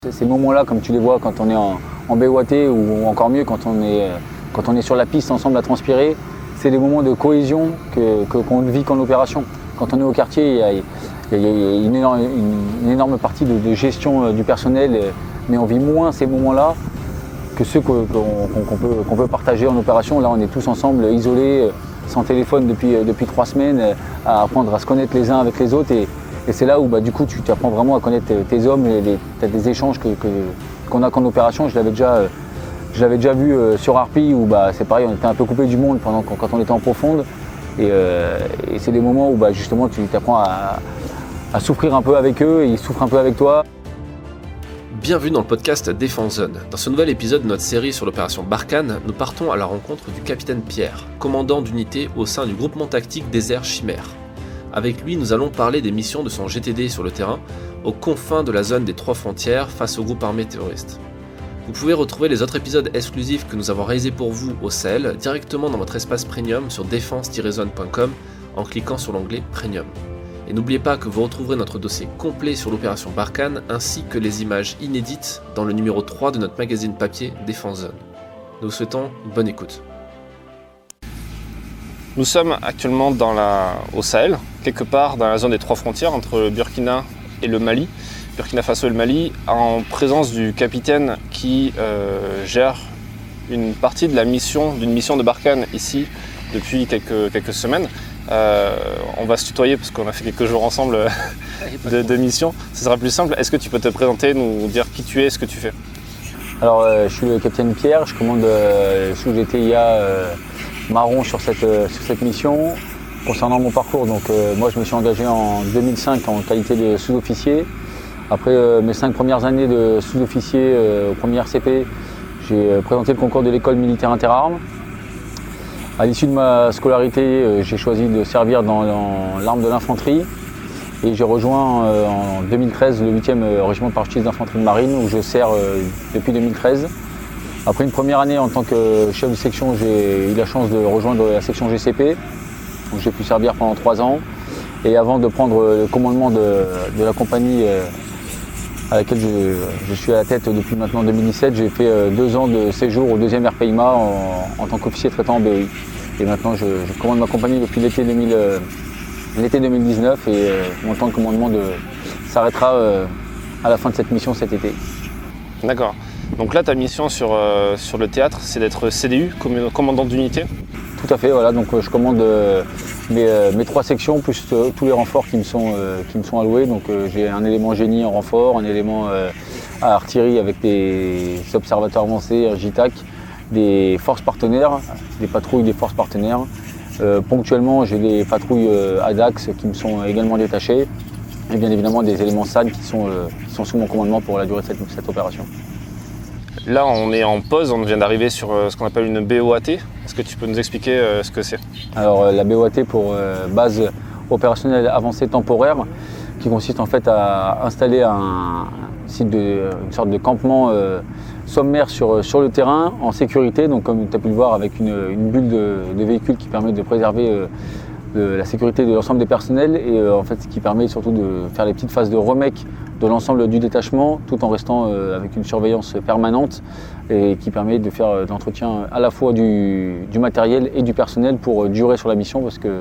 Ces moments-là, comme tu les vois quand on est en BOAT ou encore mieux quand on est sur la piste ensemble à transpirer, c'est des moments de cohésion qu'on ne vit qu'en opération. Quand on est au quartier, il y a une énorme partie de gestion du personnel, mais on vit moins ces moments-là que ceux qu'on peut partager en opération. Là, on est tous ensemble, isolés, sans téléphone depuis 3 semaines, à apprendre à se connaître les uns avec les autres. Et c'est là où du coup tu apprends vraiment à connaître tes hommes, tu as des échanges qu'on a qu'en opération. Je l'avais déjà vu sur Harpy où c'est pareil, on était un peu coupé du monde quand on était en profonde. Et c'est des moments où justement tu apprends à souffrir un peu avec eux et ils souffrent un peu avec toi. Bienvenue dans le podcast Défense Zone. Dans ce nouvel épisode de notre série sur l'opération Barkhane, nous partons à la rencontre du capitaine Pierre, commandant d'unité au sein du groupement tactique Désert Chimère. Avec lui, nous allons parler des missions de son GTD sur le terrain, aux confins de la zone des 3 frontières face au groupe armé terroriste. Vous pouvez retrouver les autres épisodes exclusifs que nous avons réalisés pour vous au Sahel directement dans votre espace premium sur défense-zone.com en cliquant sur l'onglet Premium. Et n'oubliez pas que vous retrouverez notre dossier complet sur l'opération Barkhane ainsi que les images inédites dans le numéro 3 de notre magazine papier Défense Zone. Nous vous souhaitons une bonne écoute. Nous sommes actuellement au Sahel, quelque part dans la zone des 3 frontières entre le Burkina et le Mali, Burkina Faso et le Mali, en présence du capitaine qui gère une partie de d'une mission de Barkhane ici depuis quelques semaines. On va se tutoyer parce qu'on a fait quelques jours ensemble de mission. Ce sera plus simple. Est-ce que tu peux te présenter, nous dire qui tu es, ce que tu fais ? Alors je suis le capitaine Pierre, je commande sous GTIA marron sur cette mission. Concernant mon parcours, moi je me suis engagé en 2005 en qualité de sous-officier. Après mes 5 premières années de sous-officier au premier RCP, j'ai présenté le concours de l'école militaire interarmes. À l'issue de ma scolarité, j'ai choisi de servir dans l'arme de l'infanterie et j'ai rejoint en 2013 le 8e régiment de parachutiste d'infanterie de marine où je sers depuis 2013. Après une première année en tant que chef de section, j'ai eu la chance de rejoindre la section GCP où j'ai pu servir pendant 3 ans. Et avant de prendre le commandement de la compagnie à laquelle je suis à la tête depuis maintenant 2017, j'ai fait 2 ans de séjour au 2e RPIMA en tant qu'officier traitant en BOI. Et maintenant je commande ma compagnie depuis l'été 2019 et mon temps de commandement s'arrêtera à la fin de cette mission cet été. D'accord. Donc là, ta mission sur le théâtre, c'est d'être CDU, commandant d'unité ? Tout à fait, voilà. Donc je commande mes 3 sections, plus tous les renforts qui me sont alloués. Donc j'ai un élément génie en renfort, un élément à artillerie avec des observateurs avancés, JTAC, des forces partenaires, des patrouilles des forces partenaires. Ponctuellement, j'ai des patrouilles ADAX qui me sont également détachées. Et bien évidemment des éléments SAN qui sont sous mon commandement pour la durée de cette opération. Là, on est en pause, on vient d'arriver sur ce qu'on appelle une BOAT. Est-ce que tu peux nous expliquer ce que c'est ? Alors la BOAT pour base opérationnelle avancée temporaire, qui consiste en fait à installer une sorte de campement sommaire sur le terrain en sécurité. Donc comme tu as pu le voir avec une bulle de véhicule qui permet de préserver la sécurité de l'ensemble des personnels et en fait ce qui permet surtout de faire les petites phases de remake de l'ensemble du détachement tout en restant avec une surveillance permanente et qui permet de faire l'entretien à la fois du matériel et du personnel pour durer sur la mission parce que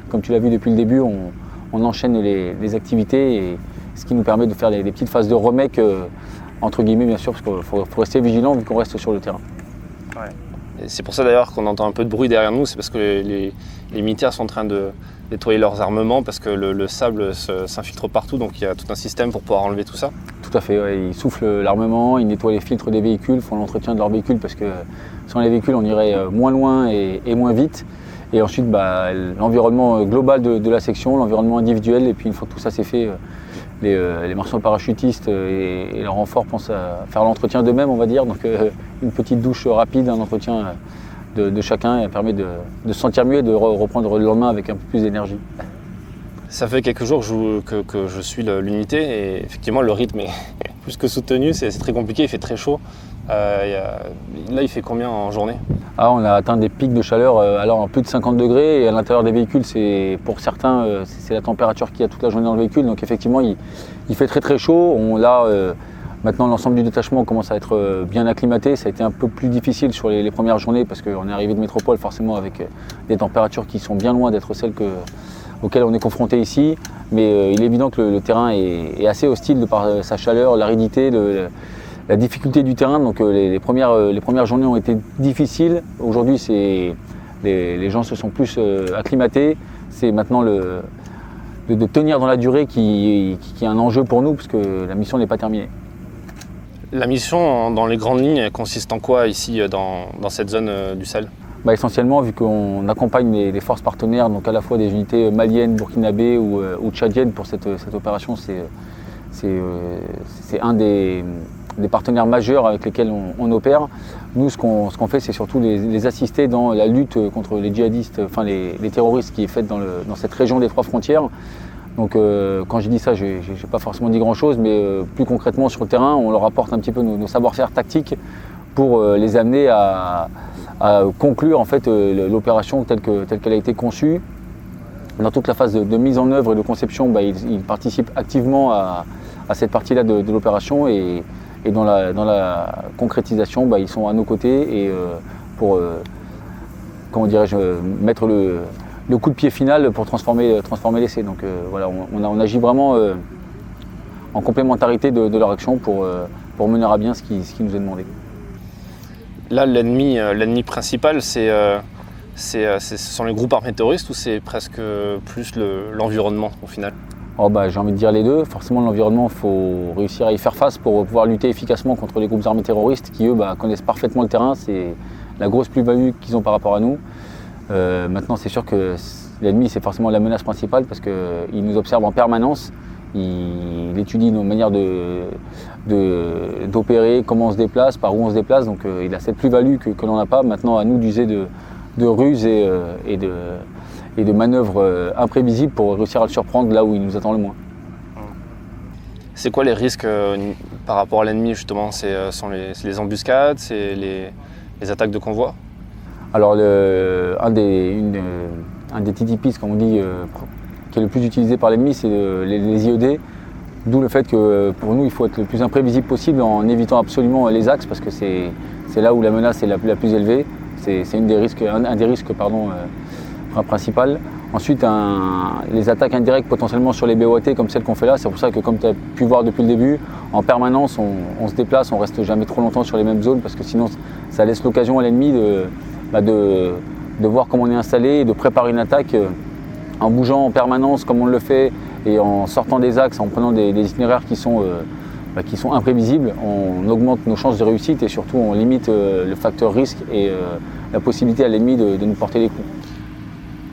comme tu l'as vu depuis le début on enchaîne les activités et ce qui nous permet de faire des petites phases de remake entre guillemets bien sûr parce qu'il faut rester vigilant vu qu'on reste sur le terrain. Ouais. Et c'est pour ça d'ailleurs qu'on entend un peu de bruit derrière nous, c'est parce que les militaires sont en train de nettoyer leurs armements parce que le sable s'infiltre partout, donc il y a tout un système pour pouvoir enlever tout ça. Tout à fait, ouais. Ils soufflent l'armement, ils nettoient les filtres des véhicules, font l'entretien de leurs véhicules parce que sans les véhicules on irait moins loin et moins vite. Et ensuite l'environnement global de la section, l'environnement individuel, et puis une fois que tout ça c'est fait, les marchands parachutistes et leurs renforts pensent à faire l'entretien d'eux-mêmes, on va dire. Donc une petite douche rapide, un entretien de chacun et permet de se sentir mieux et de reprendre le lendemain avec un peu plus d'énergie. Ça fait quelques jours que je suis l'unité et effectivement le rythme est plus que soutenu, c'est très compliqué, il fait très chaud. Là il fait combien en journée ? On a atteint des pics de chaleur alors plus de 50 degrés et à l'intérieur des véhicules, pour certains, c'est la température qu'il y a toute la journée dans le véhicule. Donc effectivement il fait très très chaud. Maintenant, l'ensemble du détachement commence à être bien acclimaté. Ça a été un peu plus difficile sur les premières journées parce qu'on est arrivé de métropole forcément avec des températures qui sont bien loin d'être celles auxquelles on est confronté ici. Mais il est évident que le terrain est assez hostile de par sa chaleur, l'aridité, la difficulté du terrain. Donc les premières journées ont été difficiles. Aujourd'hui, les gens se sont plus acclimatés. C'est maintenant de tenir dans la durée qui est un enjeu pour nous parce que la mission n'est pas terminée. La mission, dans les grandes lignes, elle consiste en quoi ici, dans cette zone du Sahel ? Essentiellement, vu qu'on accompagne les forces partenaires, donc à la fois des unités maliennes, burkinabées ou tchadiennes pour cette opération, c'est un des partenaires majeurs avec lesquels on opère. Nous, ce qu'on fait, c'est surtout les assister dans la lutte contre les djihadistes, enfin les terroristes qui est faite dans cette région des 3 frontières. Donc quand j'ai dit ça, j'ai pas forcément dit grand-chose, mais plus concrètement sur le terrain, on leur apporte un petit peu nos savoir-faire tactiques pour les amener à conclure en fait l'opération telle qu'elle a été conçue. Dans toute la phase de mise en œuvre et de conception, ils participent activement à cette partie-là de l'opération et dans la concrétisation, ils sont à nos côtés et pour comment dirais-je, mettre le coup de pied final pour transformer l'essai. Donc voilà, on agit vraiment en complémentarité de leur action pour mener à bien ce qui nous est demandé. Là, l'ennemi principal, ce sont les groupes armés terroristes ou c'est presque plus l'environnement au final ? J'ai envie de dire les deux. Forcément, l'environnement, il faut réussir à y faire face pour pouvoir lutter efficacement contre les groupes armés terroristes qui, eux, connaissent parfaitement le terrain. C'est la grosse plus-value qu'ils ont par rapport à nous. Maintenant, c'est sûr que l'ennemi, c'est forcément la menace principale parce qu'il nous observe en permanence. Il étudie nos manières d'opérer, comment on se déplace, par où on se déplace. Donc il a cette plus-value que l'on n'a pas. Maintenant, à nous d'user de ruses et de manœuvres imprévisibles pour réussir à le surprendre là où il nous attend le moins. C'est quoi les risques par rapport à l'ennemi justement ? C'est les embuscades, c'est les attaques de convois ? Alors un des TTPs, comme on dit, qui est le plus utilisé par l'ennemi, c'est les IED. D'où le fait que pour nous, il faut être le plus imprévisible possible en évitant absolument les axes parce que c'est là où la menace est la plus élevée. C'est un des risques principaux. Ensuite, les attaques indirectes potentiellement sur les BOAT comme celles qu'on fait là, c'est pour ça que comme tu as pu voir depuis le début, en permanence on se déplace, on reste jamais trop longtemps sur les mêmes zones parce que sinon ça laisse l'occasion à l'ennemi de voir comment on est installé et de préparer une attaque en bougeant en permanence comme on le fait et en sortant des axes, en prenant des itinéraires qui sont imprévisibles. On augmente nos chances de réussite et surtout on limite le facteur risque et la possibilité à l'ennemi de nous porter les coups.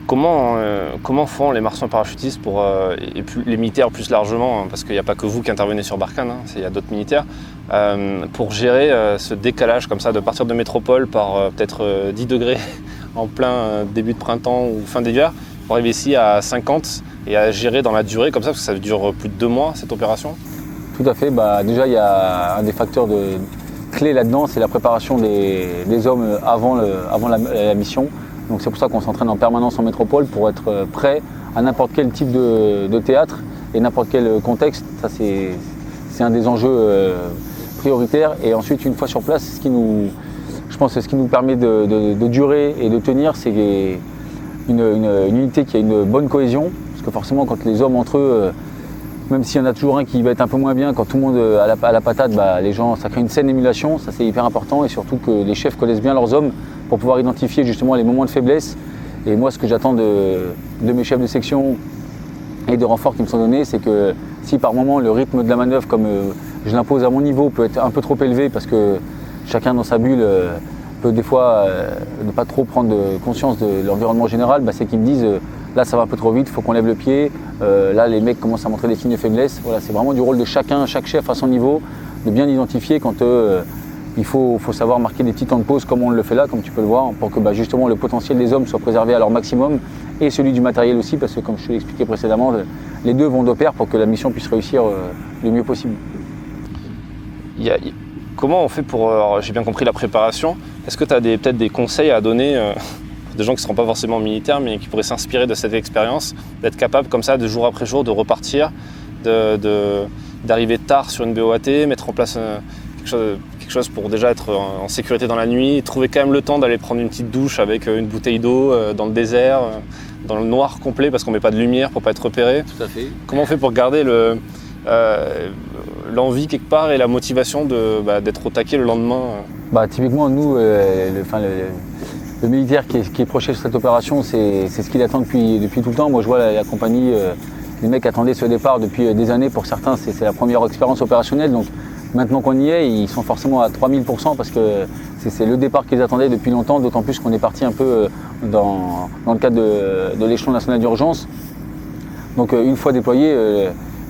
Comment font les marchands parachutistes et les militaires plus largement, parce qu'il n'y a pas que vous qui intervenez sur Barkhane, il y a d'autres militaires, pour gérer ce décalage comme ça de partir de métropole par peut-être 10 degrés en plein début de printemps ou fin d'hiver, pour arriver ici à 50 et à gérer dans la durée comme ça, parce que ça dure plus de 2 mois cette opération ? Tout à fait, déjà il y a un des facteurs clés là-dedans, c'est la préparation des hommes avant la mission. Donc c'est pour ça qu'on s'entraîne en permanence en métropole pour être prêt à n'importe quel type de théâtre et n'importe quel contexte. Ça c'est un des enjeux prioritaires. Et ensuite une fois sur place, ce qui nous permet de durer et de tenir, c'est une unité qui a une bonne cohésion. Parce que forcément quand les hommes entre eux, même s'il y en a toujours un qui va être un peu moins bien, quand tout le monde à la patate, les gens, ça crée une saine émulation, ça c'est hyper important. Et surtout que les chefs connaissent bien leurs hommes pour pouvoir identifier justement les moments de faiblesse. Et moi, ce que j'attends de mes chefs de section et de renforts qui me sont donnés, c'est que si par moment le rythme de la manœuvre, comme je l'impose à mon niveau, peut être un peu trop élevé parce que chacun dans sa bulle peut des fois ne pas trop prendre conscience de l'environnement général, c'est qu'ils me disent là ça va un peu trop vite, il faut qu'on lève le pied, là les mecs commencent à montrer des signes de faiblesse. Voilà, c'est vraiment du rôle de chacun, chaque chef à son niveau, de bien identifier quand il faut savoir marquer des petits temps de pause comme on le fait là, comme tu peux le voir, pour que justement le potentiel des hommes soit préservé à leur maximum et celui du matériel aussi, parce que comme je te l'ai expliqué précédemment, les deux vont de pair pour que la mission puisse réussir le mieux possible. Comment on fait pour, j'ai bien compris la préparation, est-ce que tu as peut-être des conseils à donner des gens qui ne seront pas forcément militaires mais qui pourraient s'inspirer de cette expérience, d'être capable comme ça de jour après jour de repartir, d'arriver tard sur une BOAT, mettre en place quelque chose pour déjà être en sécurité dans la nuit, trouver quand même le temps d'aller prendre une petite douche avec une bouteille d'eau dans le désert, dans le noir complet parce qu'on met pas de lumière pour pas être repéré. Tout à fait. Comment on fait pour garder l'envie quelque part et la motivation d'être au taquet le lendemain? Typiquement, nous, le militaire qui est proché sur cette opération, c'est ce qu'il attend depuis tout le temps. Moi, je vois la compagnie, les mecs attendaient ce départ depuis des années. Pour certains, c'est la première expérience opérationnelle. Donc, maintenant qu'on y est, ils sont forcément à 3000% parce que c'est le départ qu'ils attendaient depuis longtemps. D'autant plus qu'on est parti un peu dans le cadre de l'échelon national d'urgence. Donc, une fois déployés,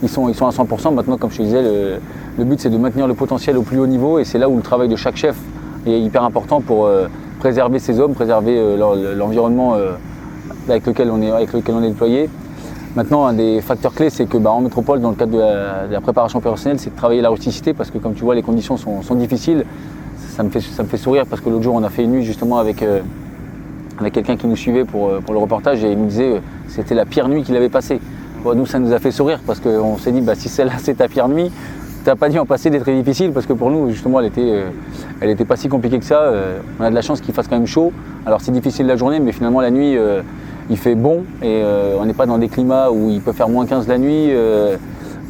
ils sont à 100%. Maintenant, comme je te disais, le but, c'est de maintenir le potentiel au plus haut niveau. Et c'est là où le travail de chaque chef est hyper important pour préserver ses hommes, préserver l'environnement avec lequel on est déployé. Maintenant, un des facteurs clés, c'est que en métropole, dans le cadre de la préparation opérationnelle, c'est de travailler la rusticité parce que, comme tu vois, les conditions sont difficiles. Ça me fait sourire parce que l'autre jour, on a fait une nuit justement avec quelqu'un qui nous suivait pour le reportage et il nous disait que c'était la pire nuit qu'il avait passée. Bon, nous, ça nous a fait sourire parce qu'on s'est dit, si celle-là, c'est ta pire nuit, t'as pas dû en passer des très difficiles parce que pour nous, justement, elle était pas si compliquée que ça. On a de la chance qu'il fasse quand même chaud. Alors, c'est difficile la journée, mais finalement, la nuit, il fait bon et on n'est pas dans des climats où il peut faire moins 15 la nuit,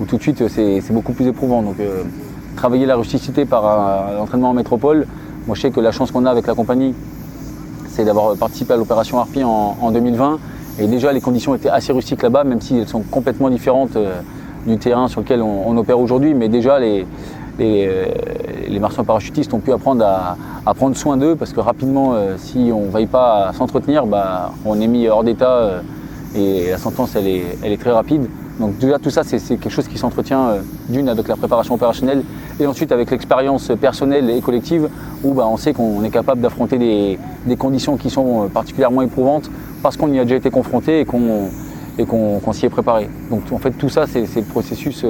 où tout de suite, c'est beaucoup plus éprouvant. Donc, travailler la rusticité par l'entraînement en métropole, moi, je sais que la chance qu'on a avec la compagnie, c'est d'avoir participé à l'opération Harpie en 2020. Et déjà, les conditions étaient assez rustiques là-bas, même si elles sont complètement différentes du terrain sur lequel on opère aujourd'hui. Mais déjà, les marchands parachutistes ont pu apprendre à prendre soin d'eux parce que rapidement, si on ne veille pas à s'entretenir, on est mis hors d'état et la sentence, elle est très rapide. Donc déjà, tout ça, c'est quelque chose qui s'entretient d'une avec la préparation opérationnelle et ensuite avec l'expérience personnelle et collective où on sait qu'on est capable d'affronter des conditions qui sont particulièrement éprouvantes parce qu'on y a déjà été confronté et qu'on s'y est préparé. Donc en fait, tout ça, c'est le processus,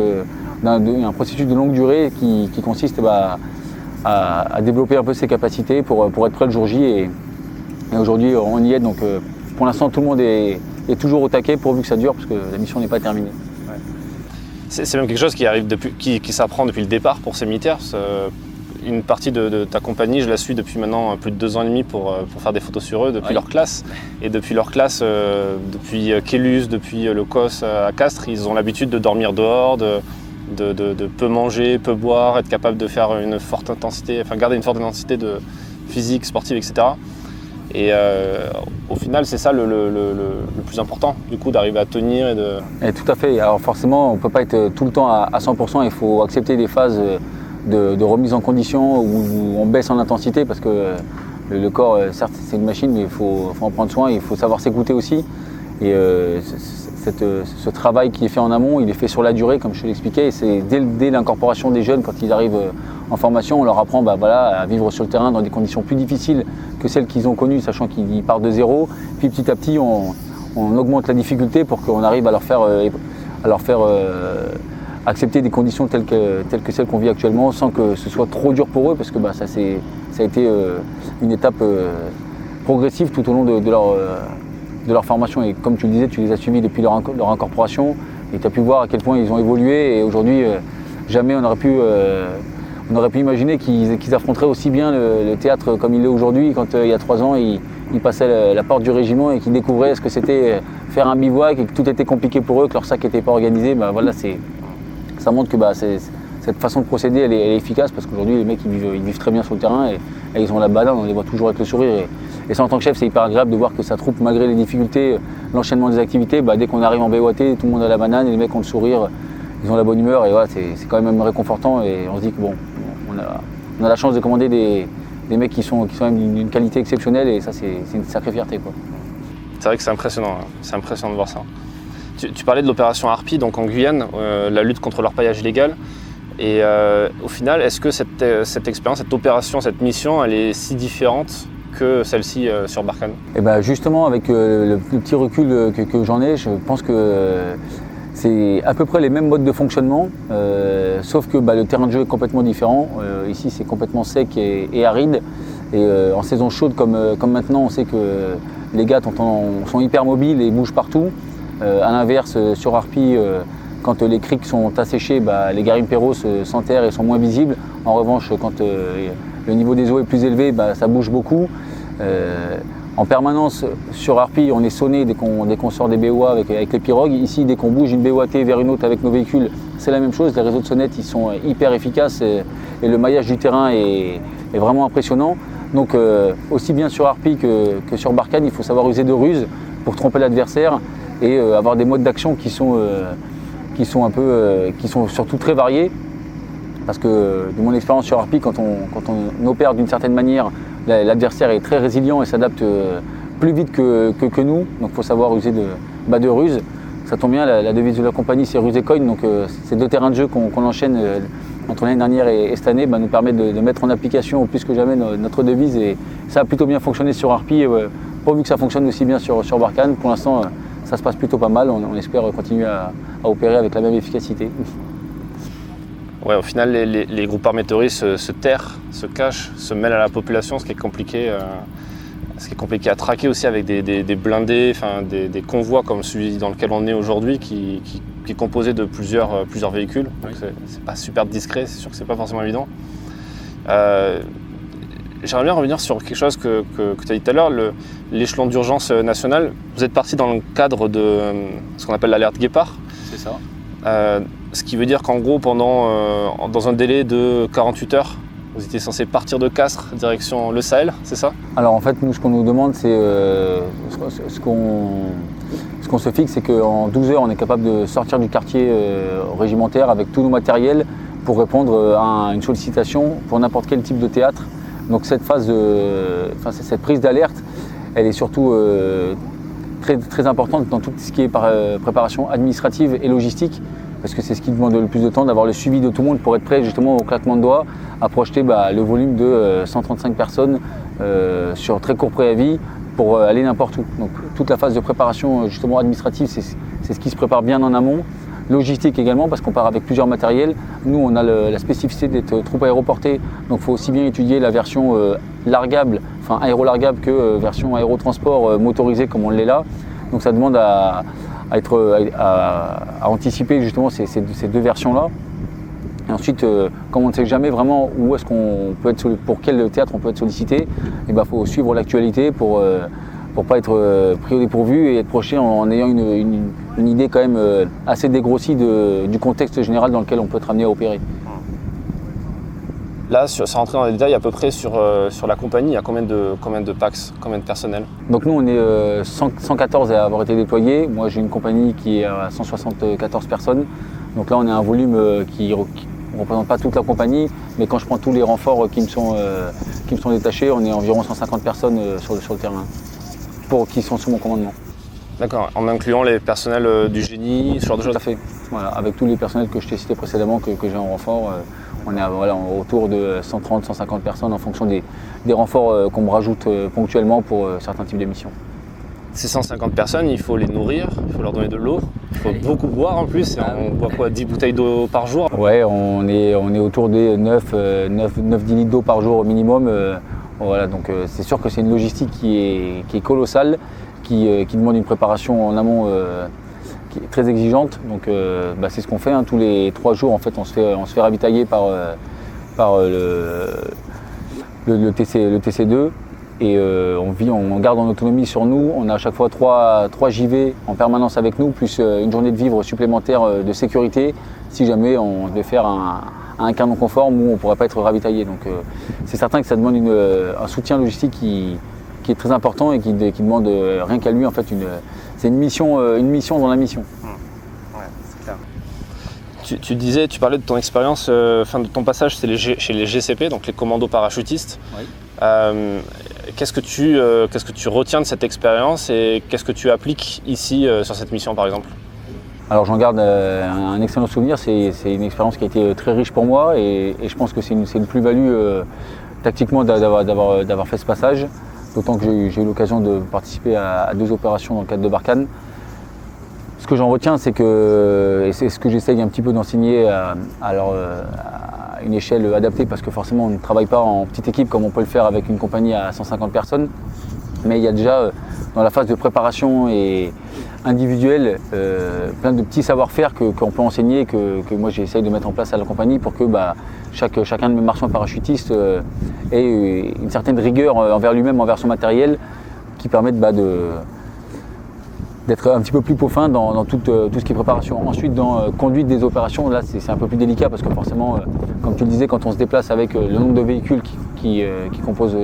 un processus de longue durée qui consiste à développer un peu ses capacités pour être prêt le jour J. Et aujourd'hui, on y est. Donc pour l'instant, tout le monde est toujours au taquet pourvu que ça dure parce que la mission n'est pas terminée. Ouais. C'est même quelque chose qui arrive qui s'apprend depuis le départ pour ces militaires. Une partie de ta compagnie, je la suis depuis maintenant plus de 2 ans et demi pour faire des photos sur eux depuis leur classe. Et depuis leur classe, depuis Kélus, depuis le COS à Castres, ils ont l'habitude de dormir dehors, de peu manger, peu boire, être capable de faire une forte intensité, garder une forte intensité de physique, sportive, etc. Et au final, c'est ça le plus important, du coup, d'arriver à tenir Et tout à fait. Alors forcément, on ne peut pas être tout le temps à 100%. Il faut accepter des phases de remise en condition où on baisse en intensité parce que le corps, certes, c'est une machine, mais il faut en prendre soin. Il faut savoir s'écouter aussi. Et ce travail qui est fait en amont, il est fait sur la durée, comme je te l'expliquais. Et c'est dès l'incorporation des jeunes, quand ils arrivent en formation, on leur apprend à vivre sur le terrain dans des conditions plus difficiles que celles qu'ils ont connues, sachant qu'ils partent de zéro. Puis petit à petit, on augmente la difficulté pour qu'on arrive à leur faire accepter des conditions telles que celles qu'on vit actuellement, sans que ce soit trop dur pour eux, parce que ça a été une étape progressive tout au long de leur formation. Et comme tu le disais, tu les as suivis depuis leur incorporation et tu as pu voir à quel point ils ont évolué. Et aujourd'hui, jamais on aurait pu imaginer qu'ils affronteraient aussi bien le théâtre comme il est aujourd'hui, quand il y a 3 ans, ils passaient la porte du régiment et qu'ils découvraient ce que c'était faire un bivouac et que tout était compliqué pour eux, que leur sac n'était pas organisé. Ça montre que cette façon de procéder, elle est efficace parce qu'aujourd'hui, les mecs, ils vivent très bien sur le terrain et ils ont la banane, on les voit toujours avec le sourire. Et ça, en tant que chef, c'est hyper agréable de voir que sa troupe, malgré les difficultés, l'enchaînement des activités, dès qu'on arrive en BOAT, tout le monde a la banane et les mecs ont le sourire, ils ont la bonne humeur et voilà, c'est quand même réconfortant et on se dit que on a la chance de commander des mecs qui sont même d'une qualité exceptionnelle et ça, c'est une sacrée fierté, quoi. C'est vrai que c'est impressionnant de voir ça. Tu parlais de l'opération Harpie, donc en Guyane, la lutte contre l'orpaillage illégal. Et au final, est-ce que cette expérience, cette opération, cette mission, elle est si différente que celle-ci sur Barkhane? Et justement, avec le petit recul que j'en ai, je pense que c'est à peu près les mêmes modes de fonctionnement, sauf que le terrain de jeu est complètement différent. Ici, c'est complètement sec et aride. Et en saison chaude, comme maintenant, on sait que les gars sont hyper mobiles et bougent partout. À l'inverse, sur Harpie, Quand les criques sont asséchées, les garimpeiros s'enterrent et sont moins visibles. En revanche, quand le niveau des eaux est plus élevé, ça bouge beaucoup. En permanence, sur Harpy, on est sonné dès qu'on sort des BOA avec les pirogues. Ici, dès qu'on bouge une BOAT vers une autre avec nos véhicules, c'est la même chose. Les réseaux de sonnettes ils sont hyper efficaces et le maillage du terrain est vraiment impressionnant. Donc aussi bien sur Harpy que sur Barkhane, il faut savoir user de ruse pour tromper l'adversaire et avoir des modes d'action qui sont surtout très variés. Parce que de mon expérience sur Harpy, quand on opère d'une certaine manière, l'adversaire est très résilient et s'adapte plus vite que nous. Donc il faut savoir user de ruse. Ça tombe bien, la devise de la compagnie c'est ruse et coin. Donc ces 2 terrains de jeu qu'on enchaîne entre l'année dernière et cette année nous permettent de mettre en application plus que jamais notre devise. Et ça a plutôt bien fonctionné sur Harpy, pourvu que ça fonctionne aussi bien sur Barkhane. Pour l'instant, ça se passe plutôt pas mal. On espère continuer à opérer avec la même efficacité. Ouais, au final, les groupes armés terroristes se terrent, se cachent, se mêlent à la population, ce qui est compliqué à traquer aussi avec des blindés, des convois comme celui dans lequel on est aujourd'hui, qui est composé de plusieurs véhicules. Donc c'est pas super discret, c'est sûr que c'est pas forcément évident. J'aimerais bien revenir sur quelque chose que tu as dit tout à l'heure, l'échelon d'urgence national. Vous êtes parti dans le cadre de ce qu'on appelle l'alerte Guépard. C'est ça. Ce qui veut dire qu'en gros, dans un délai de 48 heures, vous étiez censé partir de Castres, direction le Sahel, c'est ça? Alors en fait, nous, ce qu'on nous demande, c'est ce qu'on se fixe, c'est qu'en 12 heures, on est capable de sortir du quartier régimentaire avec tous nos matériels pour répondre à une sollicitation pour n'importe quel type de théâtre. Donc cette cette prise d'alerte, elle est surtout très, très importante dans tout ce qui est préparation administrative et logistique, parce que c'est ce qui demande le plus de temps, d'avoir le suivi de tout le monde pour être prêt justement au claquement de doigts à projeter le volume de 135 personnes sur très court préavis pour aller n'importe où. Donc toute la phase de préparation justement administrative, c'est ce qui se prépare bien en amont. Logistique également, parce qu'on part avec plusieurs matériels. Nous, on a la spécificité d'être troupe aéroportée, donc il faut aussi bien étudier la version largable, aérolargable, que version aérotransport motorisée comme on l'est là. Donc ça demande à anticiper justement ces 2 versions-là. Et ensuite, comme on ne sait jamais vraiment où est-ce qu'on peut être, pour quel théâtre on peut être sollicité, il faut suivre l'actualité pour pas être pris au dépourvu et être projeté en ayant une idée quand même assez dégrossie du contexte général dans lequel on peut être amené à opérer. Là, sans rentrer dans les détails, à peu près sur la compagnie, il y a combien de PAX, combien de personnel? Donc nous, on est 114 à avoir été déployés. Moi, j'ai une compagnie qui est à 174 personnes. Donc là, on est à un volume qui ne représente pas toute la compagnie, mais quand je prends tous les renforts qui me sont détachés, on est environ 150 personnes sur le terrain, qui sont sous mon commandement. D'accord, en incluant les personnels du génie, ce genre de choses? Tout à fait. Voilà, avec tous les personnels que je t'ai cités précédemment, que j'ai en renfort, on est autour de 130-150 personnes en fonction des renforts qu'on me rajoute ponctuellement pour certains types de missions. Ces 150 personnes, il faut les nourrir, il faut leur donner de l'eau, il faut beaucoup boire en plus. On boit quoi, 10 bouteilles d'eau par jour? Ouais, on est autour des 9-10 litres d'eau par jour au minimum. Voilà, donc c'est sûr que c'est une logistique qui est colossale, qui demande une préparation en amont qui est très exigeante. Donc c'est ce qu'on fait, tous les 3 jours en fait on se fait ravitailler par le TC2 et on garde en autonomie sur nous. On a à chaque fois 3 JV en permanence avec nous, plus une journée de vivre supplémentaire de sécurité si jamais on devait faire un cas non conforme où on ne pourrait pas être ravitaillé. Donc c'est certain que ça demande un soutien logistique qui est très important et qui demande rien qu'à lui en fait c'est une mission dans la mission. Ouais, c'est clair. Tu parlais de ton expérience, de ton passage chez les GCP, donc les commandos parachutistes. Oui. Qu'est-ce que tu retiens de cette expérience et qu'est-ce que tu appliques ici sur cette mission par exemple? Alors j'en garde un excellent souvenir, c'est une expérience qui a été très riche pour moi et je pense que c'est une plus-value tactiquement d'avoir fait ce passage, d'autant que j'ai eu l'occasion de participer à 2 opérations dans le cadre de Barkhane. Ce que j'en retiens, c'est que, et c'est ce que j'essaye un petit peu d'enseigner à une échelle adaptée, parce que forcément on ne travaille pas en petite équipe comme on peut le faire avec une compagnie à 150 personnes, mais il y a déjà dans la phase de préparation et individuels, plein de petits savoir-faire qu'on peut enseigner, que moi j'essaye de mettre en place à la compagnie pour que chacun de mes marchands parachutistes ait une certaine rigueur envers lui-même, envers son matériel, qui permettent d'être un petit peu plus peaufin dans tout ce qui est préparation. Ensuite, dans conduite des opérations, là c'est un peu plus délicat parce que forcément, comme tu le disais, quand on se déplace avec le nombre de véhicules qui composent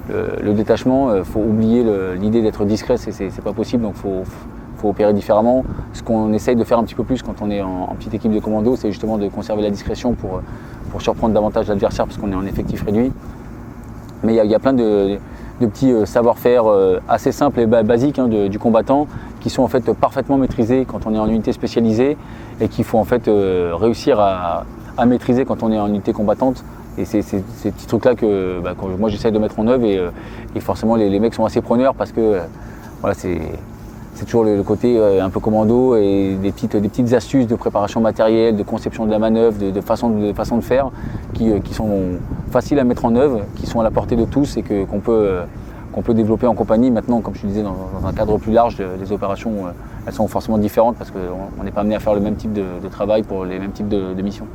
le détachement, il faut oublier l'idée d'être discret, c'est pas possible, donc faut opérer différemment. Ce qu'on essaye de faire un petit peu plus quand on est en petite équipe de commando, c'est justement de conserver la discrétion pour surprendre davantage l'adversaire parce qu'on est en effectif réduit. Mais il y a plein de petits savoir-faire assez simples et basiques du combattant qui sont en fait parfaitement maîtrisés quand on est en unité spécialisée et qu'il faut en fait réussir à maîtriser quand on est en unité combattante. Et c'est ces petits trucs-là que moi j'essaie de mettre en œuvre et forcément les mecs sont assez preneurs parce que voilà, c'est toujours le côté un peu commando et des petites astuces de préparation matérielle, de conception de la manœuvre, de façon de faire qui sont faciles à mettre en œuvre, qui sont à la portée de tous et qu'on peut développer en compagnie. Maintenant, comme je te disais, dans un cadre plus large, les opérations elles sont forcément différentes parce qu'on n'est pas amené à faire le même type de travail pour les mêmes types de missions.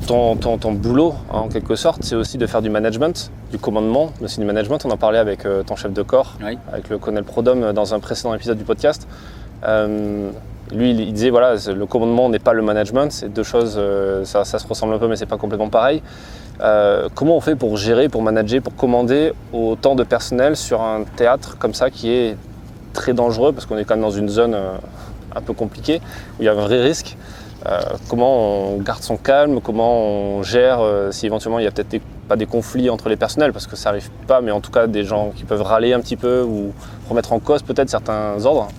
Ton boulot, en quelque sorte, c'est aussi de faire du management, du commandement, mais aussi du management. On en parlait avec ton chef de corps, oui, avec le colonel Prodhomme dans un précédent épisode du podcast. Lui, il disait, voilà, le commandement n'est pas le management, c'est deux choses, ça se ressemble un peu, mais c'est pas complètement pareil. Comment on fait pour gérer, pour manager, pour commander autant de personnel sur un théâtre comme ça qui est très dangereux, parce qu'on est quand même dans une zone un peu compliquée, où il y a un vrai risque. Comment on garde son calme, comment on gère si éventuellement il y a peut-être pas des conflits entre les personnels, parce que ça n'arrive pas, mais en tout cas des gens qui peuvent râler un petit peu ou remettre en cause peut-être certains ordres.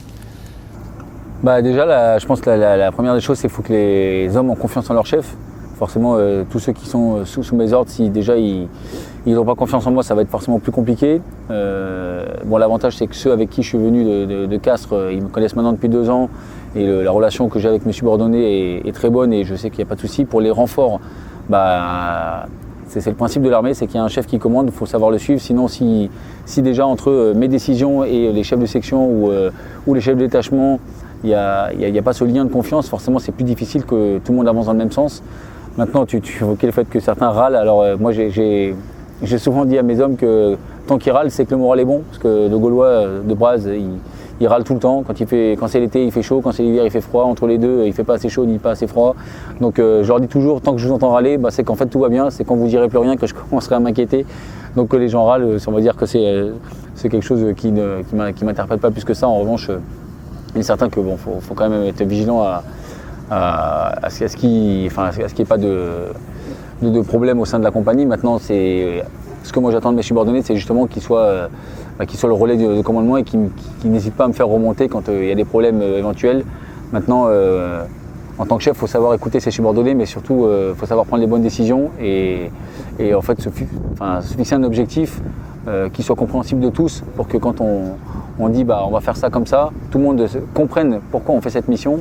Déjà, je pense que la première des choses, c'est qu'il faut que les hommes aient confiance en leur chef. Forcément, tous ceux qui sont sous mes ordres, si déjà ils n'ont pas confiance en moi, ça va être forcément plus compliqué. L'avantage, c'est que ceux avec qui je suis venu de Castres, ils me connaissent maintenant depuis 2 ans. Et la relation que j'ai avec mes subordonnés est très bonne et je sais qu'il n'y a pas de souci. Pour les renforts, c'est le principe de l'armée, c'est qu'il y a un chef qui commande, il faut savoir le suivre. Sinon, si déjà entre mes décisions et les chefs de section ou les chefs de détachement, il n'y a pas ce lien de confiance, forcément c'est plus difficile que tout le monde avance dans le même sens. Maintenant, tu évoquais le fait que certains râlent. Alors moi j'ai souvent dit à mes hommes que tant qu'ils râlent, c'est que le moral est bon. Parce que le Gaulois de Braz, il râle tout le temps. Quand c'est l'été, il fait chaud. Quand c'est l'hiver, il fait froid. Entre les deux, il ne fait pas assez chaud ni pas assez froid. Donc je leur dis toujours, tant que je vous entends râler, c'est qu'en fait tout va bien. C'est quand vous ne direz plus rien que je commencerai à m'inquiéter. Donc que les gens râlent, on va dire que c'est quelque chose qui m'interpelle pas plus que ça. En revanche, il est certain que faut quand même être vigilant à ce qu'il n'y ait pas de problème au sein de la compagnie. Maintenant, ce que moi j'attends de mes subordonnés, c'est justement qu'ils soient le relais de commandement et qu'ils n'hésitent pas à me faire remonter quand il y a des problèmes éventuels. Maintenant, en tant que chef, il faut savoir écouter ses subordonnés, mais surtout, il faut savoir prendre les bonnes décisions et en fait se fixer un objectif qui soit compréhensible de tous pour que quand on dit on va faire ça comme ça, tout le monde comprenne pourquoi on fait cette mission,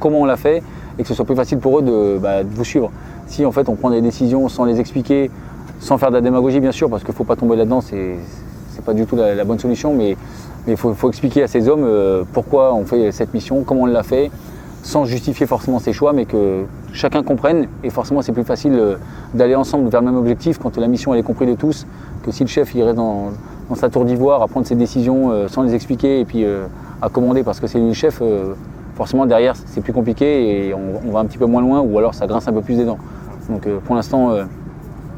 comment on l'a fait et que ce soit plus facile pour eux de vous suivre. Si en fait on prend des décisions sans les expliquer, sans faire de la démagogie bien sûr, parce qu'il ne faut pas tomber là-dedans, c'est pas du tout la bonne solution, mais il faut expliquer à ces hommes pourquoi on fait cette mission, comment on l'a fait, sans justifier forcément ses choix, mais que chacun comprenne. Et forcément c'est plus facile d'aller ensemble vers le même objectif quand la mission elle est comprise de tous, que si le chef il reste dans sa tour d'ivoire à prendre ses décisions sans les expliquer et puis à commander parce que c'est lui le chef, forcément derrière c'est plus compliqué et on va un petit peu moins loin ou alors ça grince un peu plus des dents. Donc pour l'instant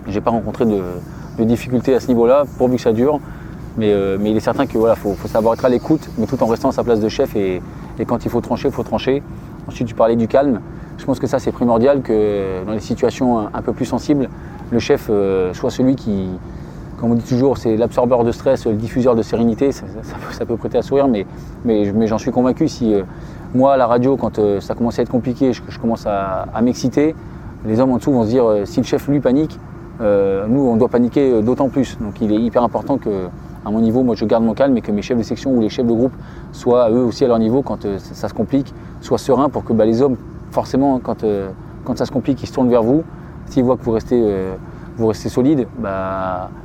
j'ai pas rencontré de difficultés à ce niveau-là, pourvu que ça dure. Mais il est certain que faut savoir être à l'écoute, mais tout en restant à sa place de chef et quand il faut trancher, il faut trancher. Ensuite tu parlais du calme. Je pense que ça c'est primordial que dans les situations un peu plus sensibles, le chef soit celui qui, comme on dit toujours, c'est l'absorbeur de stress, le diffuseur de sérénité. Ça peut prêter à sourire, mais j'en suis convaincu. Si moi à la radio, quand ça commence à être compliqué, je commence à m'exciter, les hommes en dessous vont se dire si le chef lui panique, nous on doit paniquer d'autant plus. Donc il est hyper important que, à mon niveau, moi je garde mon calme et que mes chefs de section ou les chefs de groupe soient eux aussi à leur niveau quand ça se complique, soient sereins pour que les hommes, forcément, quand ça se complique, ils se tournent vers vous. S'ils voient que vous restez solide,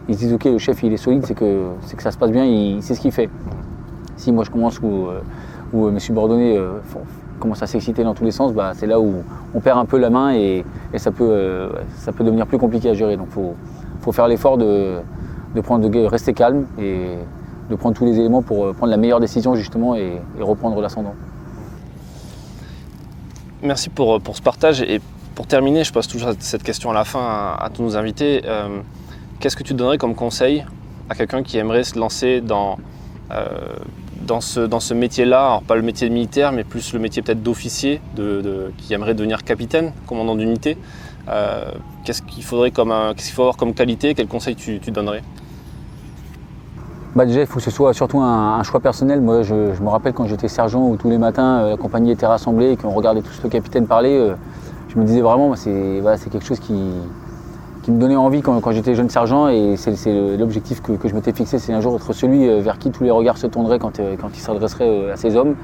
ils se disent ok, le chef il est solide, c'est que ça se passe bien, il sait ce qu'il fait. Si moi je commence où mes subordonnés commencent à s'exciter dans tous les sens, c'est là où on perd un peu la main et ça peut devenir plus compliqué à gérer. Donc faut faire l'effort de rester calme et de prendre tous les éléments pour prendre la meilleure décision justement et reprendre l'ascendant. Merci pour ce partage. Et pour terminer, je pose toujours cette question à la fin à tous nos invités. Qu'est-ce que tu donnerais comme conseil à quelqu'un qui aimerait se lancer dans ce métier-là, alors pas le métier de militaire, mais plus le métier peut-être d'officier, qui aimerait devenir capitaine, commandant d'unité. Qu'est-ce qu'il faut avoir comme qualité? Quel conseil tu donnerais? Déjà, il faut que ce soit surtout un choix personnel. Moi, je me rappelle quand j'étais sergent où tous les matins, la compagnie était rassemblée et qu'on regardait tous le capitaine parler. Je me disais vraiment, c'est quelque chose qui me donnait envie quand j'étais jeune sergent. Et c'est l'objectif que je m'étais fixé, c'est un jour être celui vers qui tous les regards se tourneraient quand il s'adresserait à ces hommes.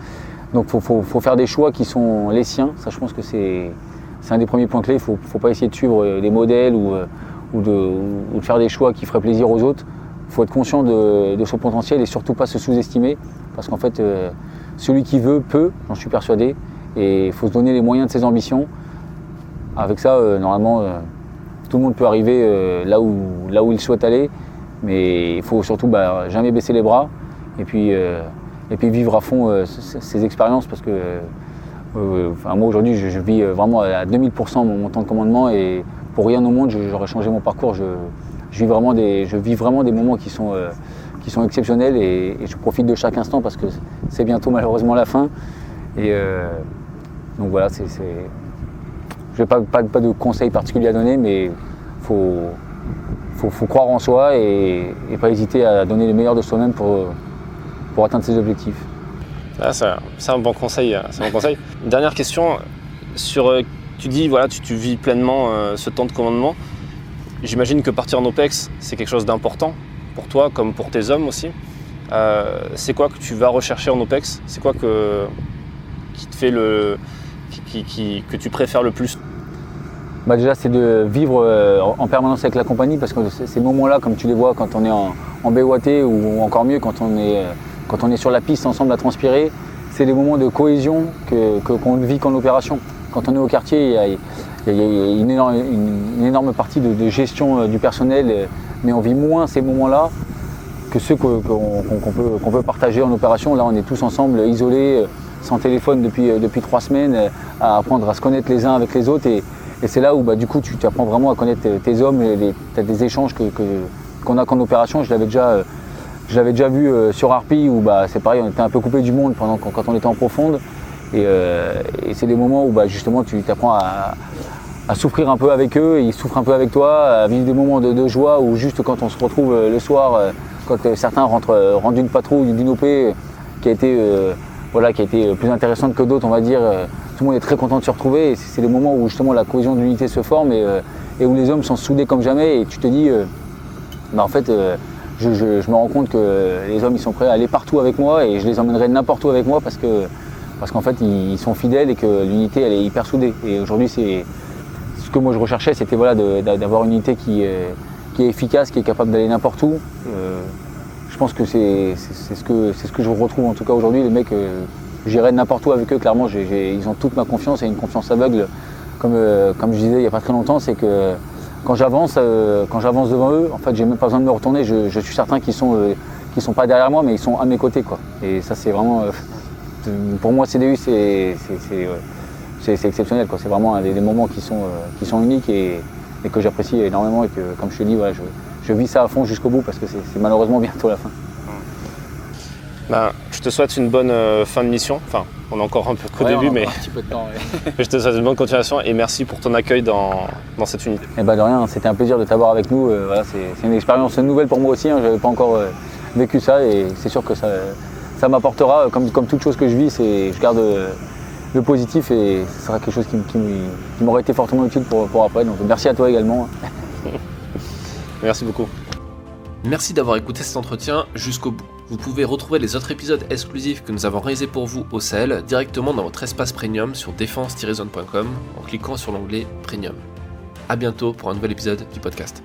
Donc, il faut faire des choix qui sont les siens. Ça, je pense que c'est un des premiers points clés. Il ne faut pas essayer de suivre des modèles ou de faire des choix qui feraient plaisir aux autres. Il faut être conscient de son potentiel et surtout pas se sous-estimer parce qu'en fait, celui qui veut peut, j'en suis persuadé, et il faut se donner les moyens de ses ambitions. Avec ça, normalement, tout le monde peut arriver là où il souhaite aller, mais il faut surtout jamais baisser les bras et puis vivre à fond ces expériences parce que moi aujourd'hui, je vis vraiment à 2000% mon temps de commandement et pour rien au monde, j'aurais changé mon parcours. Je vis vraiment des moments qui sont exceptionnels et je profite de chaque instant parce que c'est bientôt malheureusement la fin. Et donc voilà, je n'ai pas de conseils particuliers à donner, mais faut croire en soi et pas hésiter à donner le meilleur de soi-même pour atteindre ses objectifs. Ah, c'est un bon conseil. Une dernière question, tu dis voilà, tu vis pleinement ce temps de commandement. J'imagine que partir en OPEX, c'est quelque chose d'important pour toi comme pour tes hommes aussi. C'est quoi que tu vas rechercher en OPEX? C'est quoi qui te fait que tu préfères le plus? Déjà, c'est de vivre en permanence avec la compagnie parce que ces moments-là, comme tu les vois quand on est en BOAT ou encore mieux quand on est sur la piste ensemble à transpirer, c'est des moments de cohésion qu'on ne vit qu'en opération. Quand on est au quartier, il y a une énorme partie de gestion du personnel, mais on vit moins ces moments-là que ceux qu'on peut partager en opération. Là, on est tous ensemble, isolés, sans téléphone depuis 3 semaines, à apprendre à se connaître les uns avec les autres. Et c'est là où du coup, tu apprends vraiment à connaître tes hommes. Tu as des échanges qu'on a qu'en opération. Je l'avais déjà vu sur Harpy où c'est pareil, on était un peu coupé du monde quand on était en profonde. Et c'est des moments où justement tu apprends à souffrir un peu avec eux, et ils souffrent un peu avec toi, à vivre des moments de joie où juste quand on se retrouve le soir, quand certains rentrent d'une patrouille, d'une OP qui a été plus intéressante que d'autres, on va dire, tout le monde est très content de se retrouver et c'est des moments où justement la cohésion de l'unité se forme et où les hommes sont soudés comme jamais et tu te dis en fait je me rends compte que les hommes ils sont prêts à aller partout avec moi et je les emmènerai n'importe où avec moi parce qu'en fait ils sont fidèles et que l'unité elle est hyper soudée. Et aujourd'hui c'est ce que moi je recherchais, c'était d'avoir une unité qui est efficace, qui est capable d'aller n'importe où. Je pense que c'est ce que je retrouve en tout cas aujourd'hui. Les mecs, j'irai n'importe où avec eux, clairement ils ont toute ma confiance et une confiance aveugle. Comme je disais il n'y a pas très longtemps, c'est que quand j'avance devant eux, en fait j'ai même pas besoin de me retourner, je suis certain qu'ils sont pas derrière moi mais ils sont à mes côtés quoi. Et ça c'est vraiment pour moi CDU c'est exceptionnel quoi. C'est vraiment des moments qui sont uniques et que j'apprécie énormément et que comme je te dis je vis ça à fond jusqu'au bout parce que c'est malheureusement bientôt la fin. Je te souhaite une bonne fin de mission. Enfin, on est encore un peu qu'au début, mais un petit peu de temps, ouais. Je te souhaite une bonne continuation et merci pour ton accueil dans cette unité. De rien, c'était un plaisir de t'avoir avec nous. C'est une expérience nouvelle pour moi aussi. Je n'avais pas encore vécu ça et c'est sûr que ça m'apportera, comme toute chose que je vis, je garde le positif et ce sera quelque chose qui m'aurait été fortement utile pour après. Donc merci à toi également. Merci beaucoup. Merci d'avoir écouté cet entretien jusqu'au bout. Vous pouvez retrouver les autres épisodes exclusifs que nous avons réalisés pour vous au Sahel directement dans votre espace premium sur défense-zone.com en cliquant sur l'onglet Premium. A bientôt pour un nouvel épisode du podcast.